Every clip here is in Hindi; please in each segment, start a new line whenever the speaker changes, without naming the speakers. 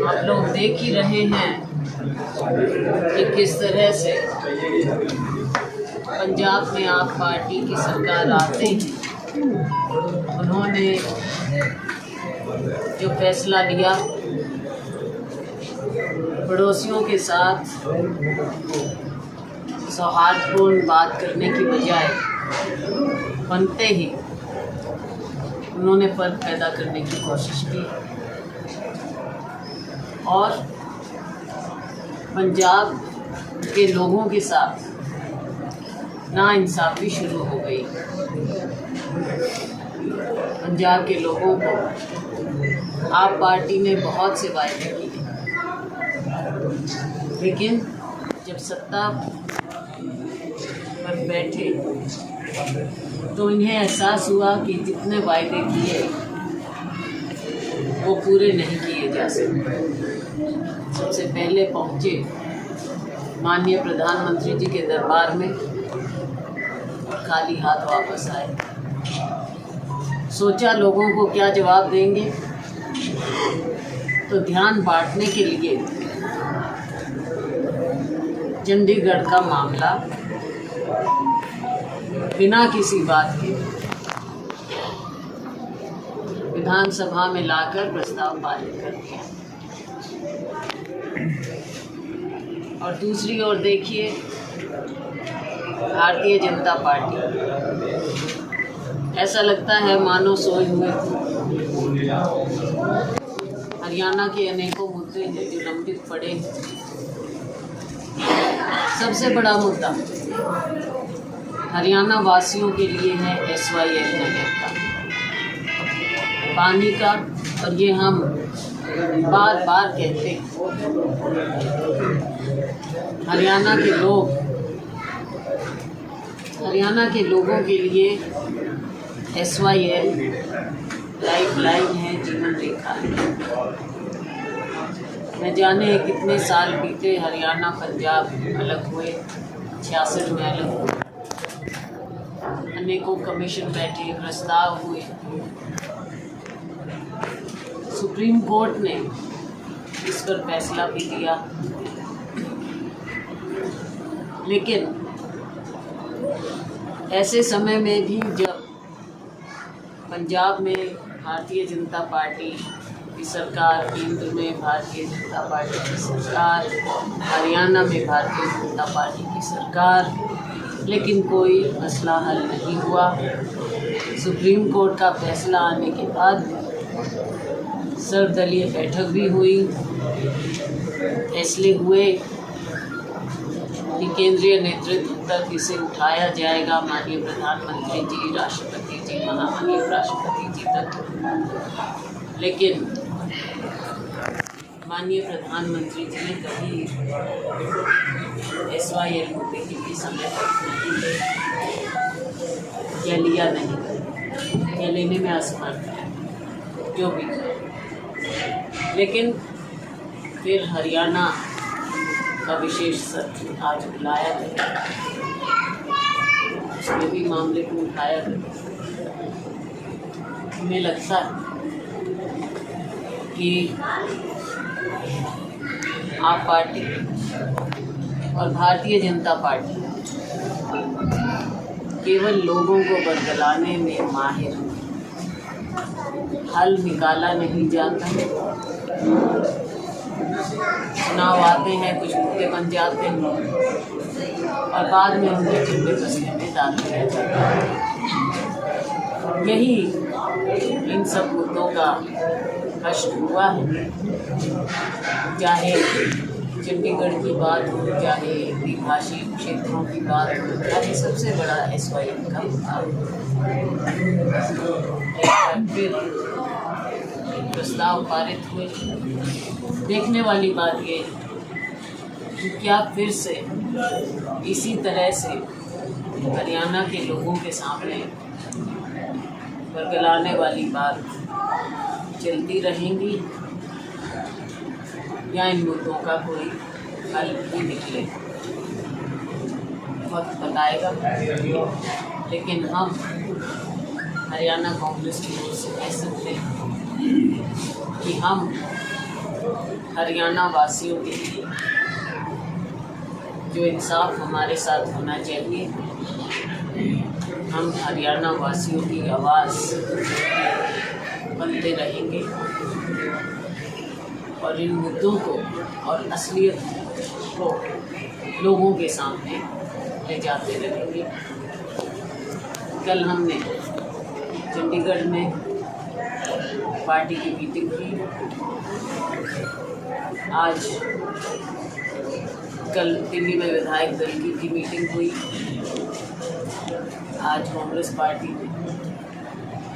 आप लोग देख ही रहे हैं कि किस तरह से पंजाब में आप पार्टी की सरकार आते ही उन्होंने जो फैसला लिया, पड़ोसियों के साथ सौहार्दपूर्ण बात करने की बजाय बनते ही उन्होंने फर्क पैदा करने की कोशिश की और पंजाब के लोगों के साथ नाइंसाफ़ी शुरू हो गई। पंजाब के लोगों को आप पार्टी ने बहुत से वायदे किए, लेकिन जब सत्ता पर बैठे तो इन्हें एहसास हुआ कि जितने वायदे किए वो पूरे नहीं किए जा सकते। सबसे पहले पहुँचे माननीय प्रधानमंत्री जी के दरबार में और खाली हाथ वापस आए। सोचा लोगों को क्या जवाब देंगे, तो ध्यान बांटने के लिए चंडीगढ़ का मामला बिना किसी बात के विधानसभा में लाकर प्रस्ताव पारित कर दिया। और दूसरी ओर देखिए, भारतीय जनता पार्टी, ऐसा लगता है मानो सोए हुए थे। हरियाणा के अनेकों मुद्दे हैं जो लंबित पड़े हैं। सबसे बड़ा मुद्दा हरियाणा वासियों के लिए है SYL नहर का पानी का, और ये हम बार बार कहते हैं। हरियाणा के लोगों के लिए SYL लाइफलाइन है, जीवन रेखा है। न जाने कितने साल बीते, हरियाणा पंजाब अलग हुए, 66 में अलग हुए, अनेकों कमीशन बैठे, प्रस्ताव हुए। सुप्रीम कोर्ट ने इस पर फैसला भी दिया, लेकिन ऐसे समय में भी जब पंजाब में भारतीय जनता पार्टी की सरकार, केंद्र में भारतीय जनता पार्टी की सरकार, हरियाणा में भारतीय जनता पार्टी की सरकार, लेकिन कोई मसला हल नहीं हुआ। सुप्रीम कोर्ट का फैसला आने के बाद सर्वदलीय बैठक भी हुई। फैसले हुए कि केंद्रीय नेतृत्व तक इसे उठाया जाएगा, माननीय प्रधानमंत्री जी, राष्ट्रपति जी, महामहिम राष्ट्रपति जी तक। लेकिन माननीय प्रधानमंत्री जी ने कभी SYL मुद्दे के लिए समय नहीं या लिया नहीं, या लेने में असमर्थ है, जो भी। लेकिन फिर हरियाणा का विशेष सत्र आज बुलाया गया, उसमें भी मामले को उठाया गया। हमें लगता है कि आप पार्टी और भारतीय जनता पार्टी केवल लोगों को बरगलाने में माहिर, हल निकाला नहीं जाता। चुनाव आते हैं, कुछ मुद्दे बन जाते हैं और बाद में उनके चिंबे कसने में डाल दिया जाता है। यही इन सब मुद्दों का कष्ट हुआ है, चाहे चंडीगढ़ की बात हो, चाहे द्विभाषी क्षेत्रों की बात हो, चाहे सबसे बड़ा SYL का मुद्दा। फिर प्रस्ताव पारित हुए। देखने वाली बात ये कि क्या फिर से इसी तरह से हरियाणा के लोगों के सामने बरगलाने वाली बात चलती रहेंगी, या इन मुद्दों का कोई हल भी निकले, वक्त बताएगा। लेकिन हम हरियाणा कांग्रेस की ओर से कह सकते हैं कि हम हरियाणा वासियों के लिए जो इंसाफ हमारे साथ होना चाहिए, हम हरियाणा वासियों की आवाज़ बनते रहेंगे और इन मुद्दों को और असलियत को लोगों के सामने ले जाते रहेंगे। कल हमने चंडीगढ़ में पार्टी की मीटिंग की। कल दिल्ली में विधायक दल की मीटिंग हुई। आज कांग्रेस पार्टी ने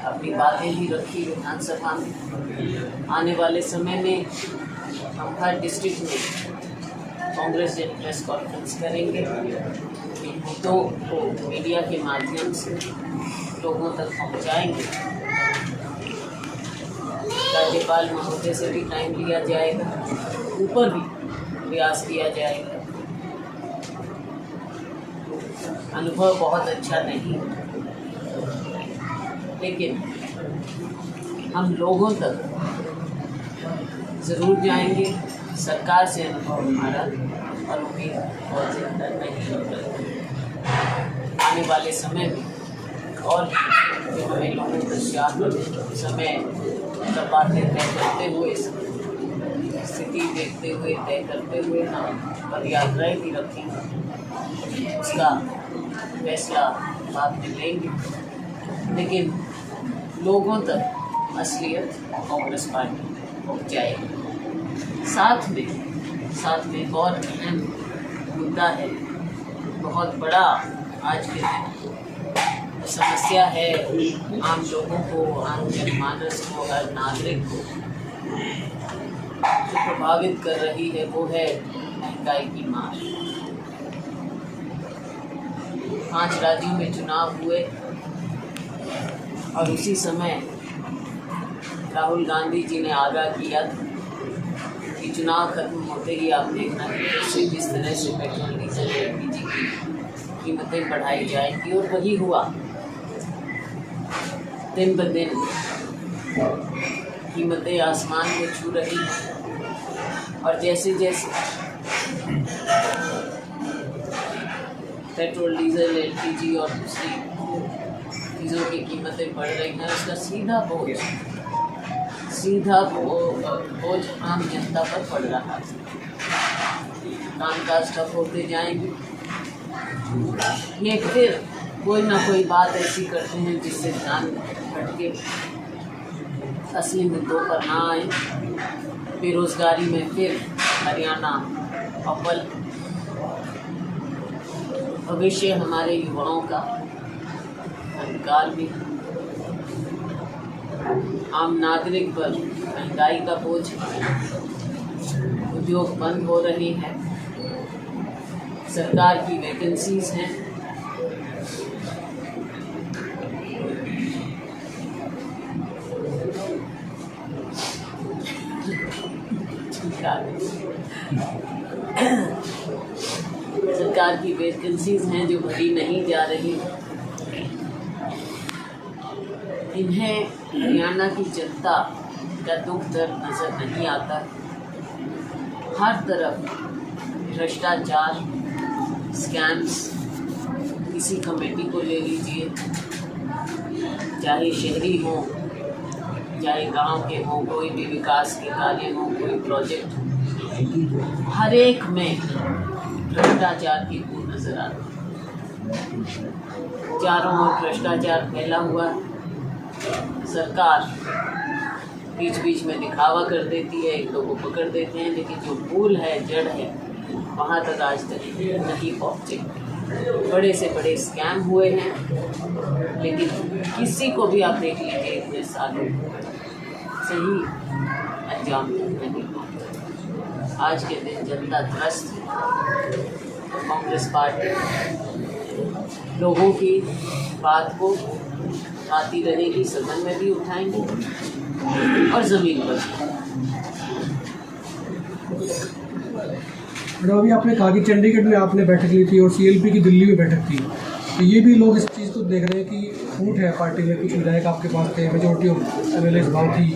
अपनी बातें भी रखी विधानसभा में। आने वाले समय में हम हर डिस्ट्रिक्ट में कांग्रेस ने प्रेस कॉन्फ्रेंस करेंगे। इन मुद्दों को मीडिया के माध्यम से लोगों तक पहुंचाएंगे। राज्यपाल महोदय से भी टाइम लिया जाएगा, ऊपर भी प्रयास किया जाएगा। अनुभव बहुत अच्छा नहीं, लेकिन हम लोगों तक ज़रूर जाएंगे। सरकार से अनुभव हमारा और उम्मीद बहुत ज़्यादा नहीं। आने वाले समय में और जो हमें लोगों को समय सब बातें तय करते हुए, स्थिति देखते हुए, तय करते हुए हम पद यात्राएँ भी रखेंगे। उसका फैसला बाद में लेंगे, लेकिन लोगों तक असलियत कांग्रेस पार्टी पहुँचाएगी। साथ में एक और अहम मुद्दा है, बहुत बड़ा आज के दिन समस्या है आम लोगों को, आम जनमानस को, हर नागरिक को जो प्रभावित कर रही है, वो है महंगाई की मार। 5 राज्यों में चुनाव हुए और उसी समय राहुल गांधी जी ने आगाह किया कि चुनाव खत्म होते ही आप देखना कि जिस तरह से पेट्रोल, डीजल, एलपीजी की कीमतें बढ़ाई जाएंगी, और वही हुआ। दिन ब दिन कीमतें आसमान को छू रही हैं और जैसे जैसे पेट्रोल, डीजल, एलपीजी और दूसरी चीज़ों की कीमतें बढ़ रही हैं, उसका सीधा बोझ आम जनता पर पड़ रहा है। कामकाज ठप होते जाएंगे। ये फिर कोई ना कोई बात ऐसी करते हैं जिससे ध्यान भटके, असली मुद्दों पर ना आए। बेरोजगारी में फिर हरियाणा अव्वल। भविष्य हमारे युवाओं का अधिकार भी, आम नागरिक पर महंगाई का बोझ, उद्योग बंद हो रहे हैं, सरकार की वैकेंसीज हैं। सरकार की वैकेंसीज हैं जो भरी नहीं जा रही। इन्हें हरियाणा की जनता का दुख दर्द नज़र नहीं आता। हर तरफ भ्रष्टाचार, स्कैम्स। किसी कमेटी को ले लीजिए, चाहे शहरी हो, चाहे गांव के हों, कोई भी विकास के कार्य हो, कोई प्रोजेक्ट, हर एक में भ्रष्टाचार की बू नजर आती है। चारों ओर भ्रष्टाचार फैला हुआ है। सरकार बीच बीच में दिखावा कर देती है, एक दो को पकड़ देते हैं, लेकिन जो मूल है, जड़ है, वहाँ तक आज तक नहीं पहुँचे। बड़े से बड़े स्कैम हुए हैं, लेकिन किसी को भी आप देख लीजिए इतने सालों सही अंजाम नहीं पहुँचा। आज के दिन जनता त्रस्त है। कांग्रेस पार्टी लोगों की बात को आती रहेगी, सदन में भी उठाएंगे और ज़मीन पर।
मैडम, अभी आपने कहा कि चंडीगढ़ में आपने बैठक ली थी और सीएलपी की दिल्ली में बैठक थी, तो ये भी लोग इस चीज़ को देख रहे हैं कि फूट है पार्टी में, कुछ विधायक आपके पास थे, मेजोरिटी ऑफ MLA भाव थी,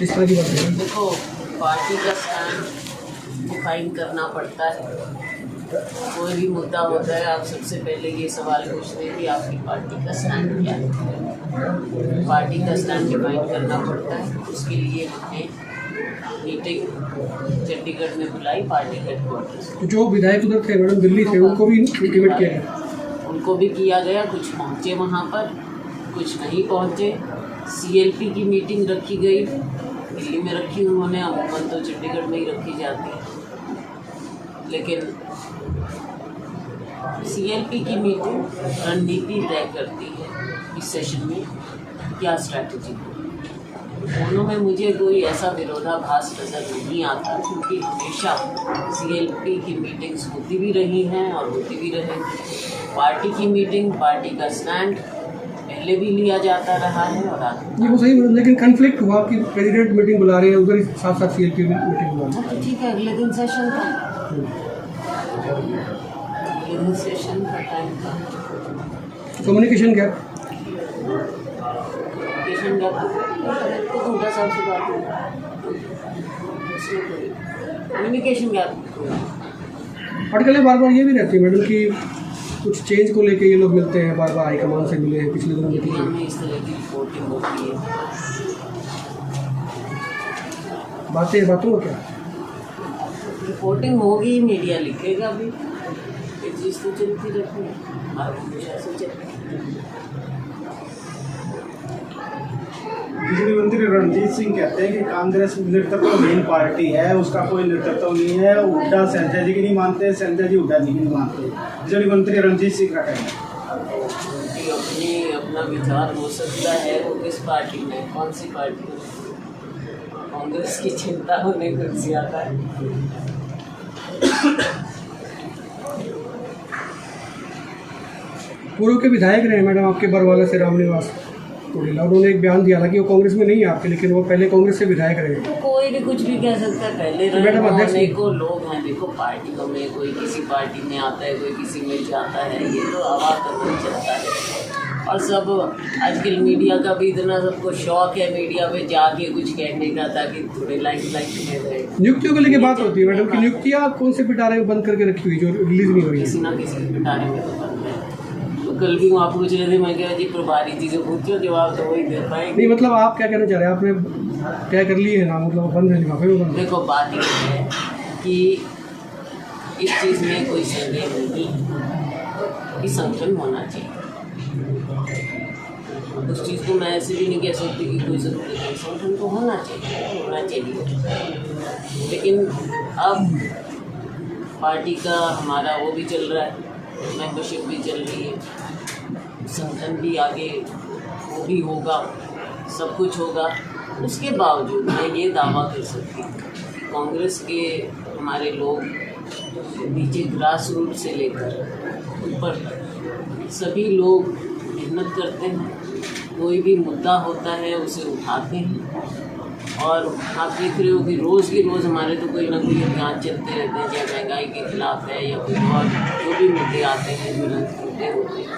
इस तरह की बात है।
देखो, पार्टी का स्टैंड डिफाइन करना पड़ता है। कोई भी मुद्दा होता है, आप सबसे पहले ये सवाल पूछते हैं कि आपकी पार्टी का स्टैंड क्या है। पार्टी का स्टैंड डिफाइन करना पड़ता है। उसके लिए हमने मीटिंग चंडीगढ़ में बुलाई पार्टी हेडक्वार्टर्स।
तो जो विधायक उधर थे मैडम दिल्ली थे, उनको भी इन्वाइट किया गया?
उनको भी किया गया, कुछ पहुँचे वहाँ पर, कुछ नहीं पहुँचे। CLP की मीटिंग रखी गई, दिल्ली में रखी उन्होंने, अमूमन तो चंडीगढ़ में ही रखी जाती है। लेकिन CLP की मीटिंग रणनीति तय करती है इस सेशन में क्या स्ट्रैटेजी हो। दोनों में मुझे कोई ऐसा विरोधाभास नज़र नहीं आता, क्योंकि हमेशा CLP की मीटिंग्स होती भी रही हैं और होती भी रहेंगी। पार्टी की मीटिंग, पार्टी का स्टैंड पहले भी लिया जाता रहा है और आगे।
ये वो सही, लेकिन कन्फ्लिक्ट हुआ कि प्रेसिडेंट मीटिंग बुला रहे हैं, उधर साथ साथ CLP मीटिंग बुला रहे हैं।
तो ठीक है, अगले दिन सेशन था, अगले दिन सेशन का टाइम था।
कम्युनिकेशन गैप
हुड्डा साहब से बात हुई, कम्युनिकेशन गैप।
अटकलें बार बार ये भी रहती है मैडम कि कुछ चेंज को लेके ये लोग मिलते हैं, बार बार हाईकमान से मिले हैं, पिछले दिनों मीटिंग में
हमें इस तरह की रिपोर्टिंग होती है।
बातों का क्या
रिपोर्टिंग होगी, मीडिया लिखेगा भी, ये चीज़ तो चलती रहती है, हमारा हमेशा से चलती है।
बिजली मंत्री रणजीत सिंह कहते हैं कि कांग्रेस नेतृत्वहीन पार्टी है, उसका कोई नेतृत्व नहीं है। हुड्डा संजय जी की नहीं मानते, संजय जी हुड्डा जी की नहीं मानते। बिजली मंत्री रणजीत सिंह का कहना है।
अपना विचार हो सकता है, वो किस पार्टी में, कौन सी पार्टी में। कांग्रेस की चिंता होने को ज्यादा है।
पूर्व के विधायक रहे मैडम आपके बरवाला से रामनिवास कोडिला, उन्होंने एक बयान दिया था कि वो कांग्रेस में नहीं है आपके, लेकिन वो पहले कांग्रेस से विधायक रहे।
तो कोई भी कुछ भी कह सकता है, पहले रहे को लोग हैं। देखो पार्टियों में कोई किसी पार्टी में आता है, कोई किसी में जाता है, ये तो हवा का नहीं चलता है। और सब आजकल मीडिया का भी इतना सबको शौक है मीडिया में जाके कुछ कहने का, ताकि थोड़े लाइक में रहे।
नियुक्तियों को लेकर बात होती है मैडम कि नियुक्तियाँ कौन से पिटारे में बंद करके रखी हुई जो रिलीज नहीं हो रही?
किसी ना किसी पिटारे में तो बंद है। तो कल भी वहाँ पूछ रहे थे, मैं कह जी प्रभारी जी से पूछो, जवाब तो वही दे पाएंगे।
नहीं मतलब आप क्या कहना चाह रहे हैं, आपने तय कर लिए है ना, मतलब बंद है लिफाफे में बंद?
देखो बात ये है कि इस चीज़ में कोई संदेह नहीं कि संगठन होना चाहिए। उस चीज़ को मैं ऐसे भी नहीं कह सकती कि कोई ज़रूरत है, संगठन तो होना चाहिए। लेकिन अब पार्टी का हमारा वो भी चल रहा है, मेंबरशिप भी चल रही है, संगठन भी आगे वो भी होगा, सब कुछ होगा। उसके बावजूद मैं ये दावा कर सकती हूँ कि कांग्रेस के हमारे लोग नीचे ग्रास रूट से लेकर ऊपर तक सभी लोग मेहनत करते हैं। कोई भी मुद्दा होता है उसे उठाते हैं, और आप देख रहे हो कि रोज़ की रोज़ हमारे तो कोई ना कोई अभियान चलते रहते हैं, चाहे महंगाई के खिलाफ है या कोई और जो भी मुद्दे आते हैं, ज्वलंत मुद्दे होते हैं,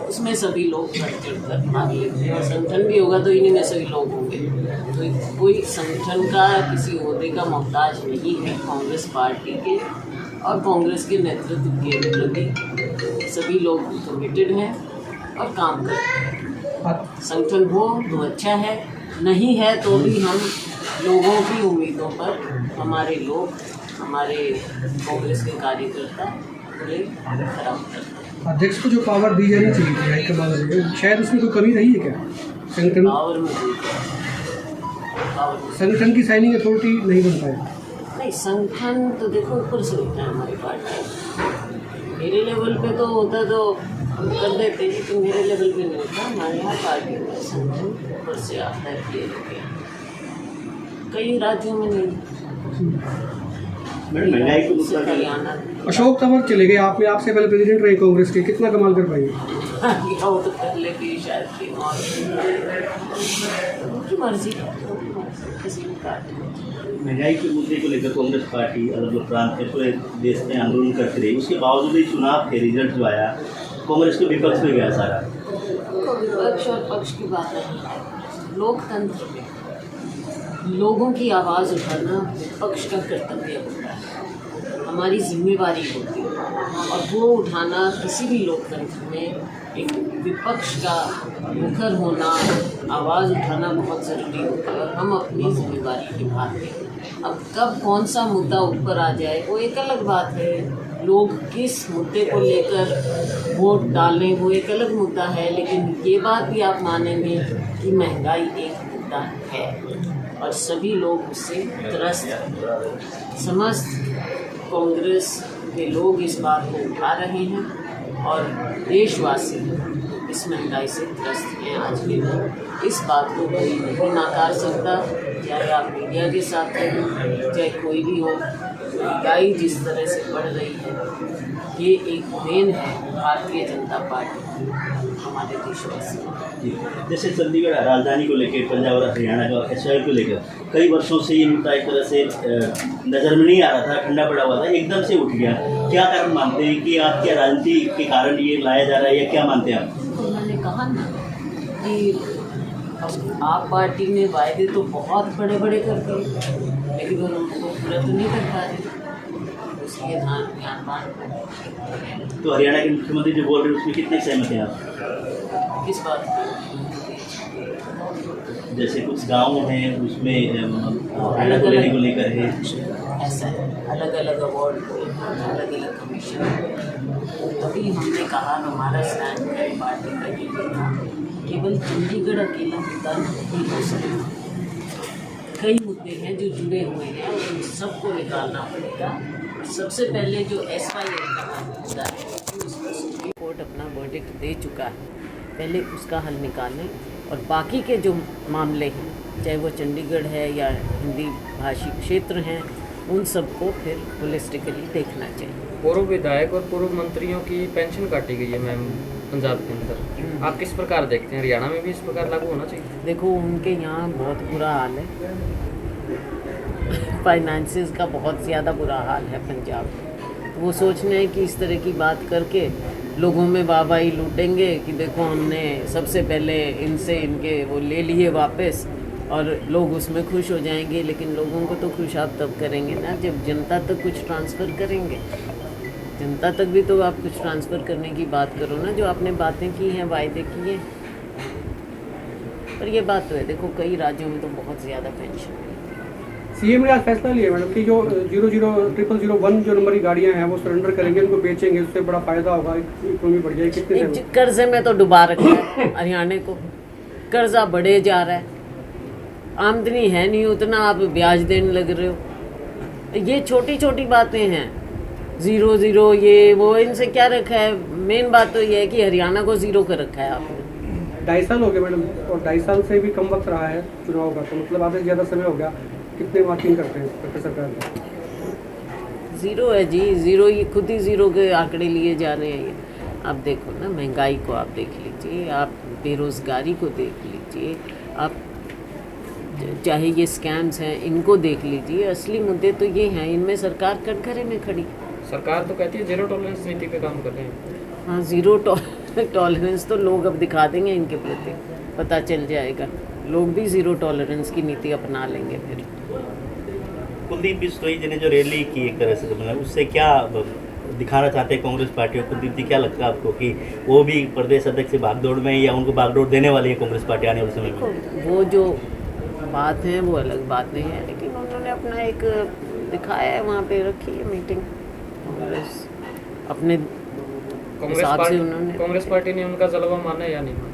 उसमें सभी लोग बढ़ चढ़ कर भाग लेते हैं। और संगठन भी होगा तो इन्हीं में सभी लोग होंगे। तो कोई संगठन का किसी ओहदे का मोहताज नहीं है। कांग्रेस पार्टी के और कांग्रेस के नेतृत्व के प्रति सभी लोग कमिटेड हैं और काम करते हैं। संगठन हो तो अच्छा है, नहीं है तो भी हम लोगों की उम्मीदों पर हमारे लोग, हमारे कांग्रेस के कार्यकर्ता पूरे खराब करते हैं।
अध्यक्ष को जो पावर दी जानी चाहिए थी हाईकमान से, शायद उसमें कोई कमी रही है क्या? संगठन
पावर में
संगठन की साइनिंग अथॉरिटी नहीं बन पाए?
नहीं, संगठन तो देखो ऊपर से होता है हमारी पार्टी। मेरे लेवल पे तो होता तो हम कर देते, लेकिन मेरे लेवल पे नहीं होता। हमारे यहाँ पार्टी में संगठन ऊपर से आता है, कई राज्यों में नहीं।
अशोक तंवर चले गए, आपने आपसे पहले प्रेसिडेंट रहे कांग्रेस के, कितना कमाल कर पाएंगे?
वो तो पहले भी शायद थी, उनकी मर्जी किसी भी पार्टी।
महंगाई के मुद्दे को लेकर कांग्रेस पार्टी अलग अलग प्रांत में पूरे देश में आंदोलन करती रही, उसके बावजूद ही चुनाव के रिजल्ट जो आया कांग्रेस के विपक्ष में गया सारा।
विपक्ष और पक्ष की बात नहीं है, लोकतंत्र में लोगों की आवाज़ उठाना विपक्ष का कर्तव्य होता है, हमारी जिम्मेवारी होती है, और वो उठाना किसी भी लोकतंत्र में एक विपक्ष का मुखर होना, आवाज़ उठाना बहुत ज़रूरी होता है, और हम अपनी जिम्मेवारी निभाते हैं। अब कब कौन सा मुद्दा ऊपर आ जाए वो एक अलग बात है, लोग किस मुद्दे को लेकर वोट डालें वो एक अलग मुद्दा है, लेकिन ये बात भी आप मानेंगे कि महंगाई एक मुद्दा है और सभी लोग उससे त्रस्त हैं। समस्त कांग्रेस के लोग इस बात को उठा रहे हैं और देशवासी इस महंगाई से त्रस्त हैं। आज के दिन इस बात को कोई नहीं नकार सकता, चाहे आप मीडिया के साथ हैं, चाहे कोई भी हो। महंगाई जिस तरह से बढ़ रही है ये एक देन है भारतीय जनता पार्टी की हमारे देशवासियों।
जैसे चंडीगढ़ राजधानी को लेकर, पंजाब और हरियाणा का एसवाई को लेकर कई वर्षों से ये मुद्दा एक तरह से नज़र में नहीं आ रहा था, ठंडा पड़ा हुआ था, एकदम से उठ गया। क्या कारण मानते हैं कि आप क्या राजनीति के कारण ये लाया जा रहा है, या क्या मानते हैं आप?
तो मैंने कहा ना कि आप पार्टी ने वायदे तो बहुत बड़े बड़े करते हैं, लेकिन उनको पूरा तो नहीं कर पा रहे, उसके ध्यान
तो हरियाणा के मुख्यमंत्री जो बोल रहे हैं उसमें कितने सहमत हैं आप?
किस बात
जैसे कुछ गाँव हैं उसमें हरियाणा को लेने को लेकर है,
ऐसा है, अलग अलग अवार्ड अलग अलग कमीशन, तभी हमने कहा हमारा स्टैंड है पार्टी का ये था, केवल चंडीगढ़ अकेला मुद्दा नहीं हो सकता, कई मुद्दे हैं जो जुड़े हुए हैं और उन सबको निकालना पड़ेगा। सबसे पहले जो SYL का मुद्दा है उसको सुप्रीम कोर्ट अपना वर्डिक्ट दे चुका है, पहले उसका हल निकालें, और बाकी के जो मामले हैं चाहे वो चंडीगढ़ है या हिंदी भाषी क्षेत्र हैं उन सबको फिर होलिस्टिकली देखना चाहिए।
पूर्व विधायक और पूर्व मंत्रियों की पेंशन काटी गई है मैम पंजाब के अंदर, आप किस प्रकार देखते हैं? हरियाणा में भी इस प्रकार लागू होना चाहिए?
देखो उनके यहाँ बहुत बुरा हाल है, फाइनेंसेस का बहुत ज़्यादा बुरा हाल है पंजाब में। वो सोच रहे हैं कि इस तरह की बात करके लोगों में वाहवाही लूटेंगे कि देखो हमने सबसे पहले इनसे इनके वो ले लिए वापस, और लोग उसमें खुश हो जाएंगे। लेकिन लोगों को तो खुश आप तब करेंगे ना जब जनता तक कुछ ट्रांसफ़र करेंगे। जनता तक भी तो आप कुछ ट्रांसफ़र करने की बात करो ना, जो आपने बातें की हैं, वायदे किए। पर ये बात तो है, देखो कई राज्यों में तो बहुत ज़्यादा पेंशन है।
सीएम ने आज फैसला लिया मैडम कि जो 000001 जो नंबर की गाड़ियाँ हैं वो सरेंडर करेंगे, उनको बेचेंगे, उससे बड़ा फायदा होगा, इकोनॉमी बढ़ जाएगी। कितने
कर्जे में तो डुबा रखा है हरियाणा को, कर्जा बढ़े जा रहा है, आमदनी है नहीं उतना, आप ब्याज देने लग रहे हो। ये छोटी छोटी बातें हैं, 0 ये वो, इनसे क्या रखा है। मेन बात तो ये है कि हरियाणा को 0 कर रखा है आपने।
2.5 साल हो गए मैडम, और 2.5 साल से भी कम वक्त रहा है चुनाव का, तो मतलब आधे से ज़्यादा समय हो गया। कितने मार्किंग करते हैं सरकार में?
0 है जी, 0 ये खुद ही 0 के आंकड़े लिए जा रहे हैं। आप देखो ना, महंगाई को आप देख लीजिए, आप बेरोज़गारी को देख लीजिए, आप चाहे ये स्कैम्स हैं इनको देख लीजिए। असली मुद्दे तो ये हैं, इनमें सरकार कटघरे में खड़ी।
सरकार तो कहती है 0 टॉलरेंस नीति पे काम कर रहे हैं।
हाँ, 0 टॉलरेंस तो लोग अब दिखा देंगे, इनके प्रति पता चल जाएगा, लोग भी 0 टॉलरेंस की नीति अपना लेंगे। फिर
कुलदीप बिश्नोई जी ने जो रैली की एक तरह से, मतलब उससे क्या दिखाना चाहते हैं कांग्रेस पार्टी? और कुलदीप जी क्या लगता है आपको कि वो भी प्रदेश अध्यक्ष से भागदौड़ में, या उनको भागदौड़ देने वाली है कांग्रेस पार्टी आने वाले समय में?
वो जो बात है वो अलग बातें हैं, लेकिन उन्होंने अपना एक दिखाया है, वहाँ पे रखी है मीटिंग, कांग्रेस अपने हिसाब से उन्होंने।
कांग्रेस पार्टी ने उनका जलवा माना या नहीं माना?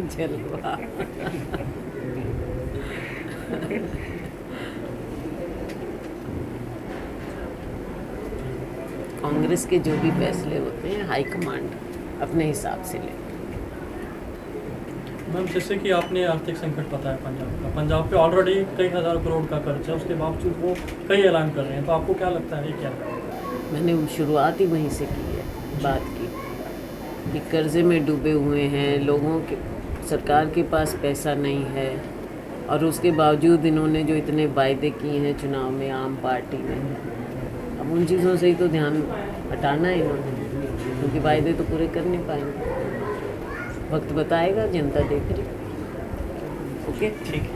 जलवा कांग्रेस के जो भी फैसले होते हैं हाईकमांड अपने हिसाब से ले।
मैम, जैसे कि आपने आर्थिक संकट बताया पंजाब पे ऑलरेडी कई हज़ार करोड़ का कर्ज है, उसके बावजूद वो कई ऐलान कर रहे हैं, तो आपको क्या लगता है क्या?
मैंने शुरुआत ही वहीं से की है, बात की कि कर्जे में डूबे हुए हैं लोगों के, सरकार के पास पैसा नहीं है, और उसके बावजूद इन्होंने जो इतने वायदे किए हैं चुनाव में आम पार्टी में, अब उन चीज़ों से ही तो ध्यान हटाना है इन्होंने, क्योंकि वायदे तो पूरे कर नहीं पाएंगे। वक्त बताएगा, जनता देख रही। ओके,
ठीक है।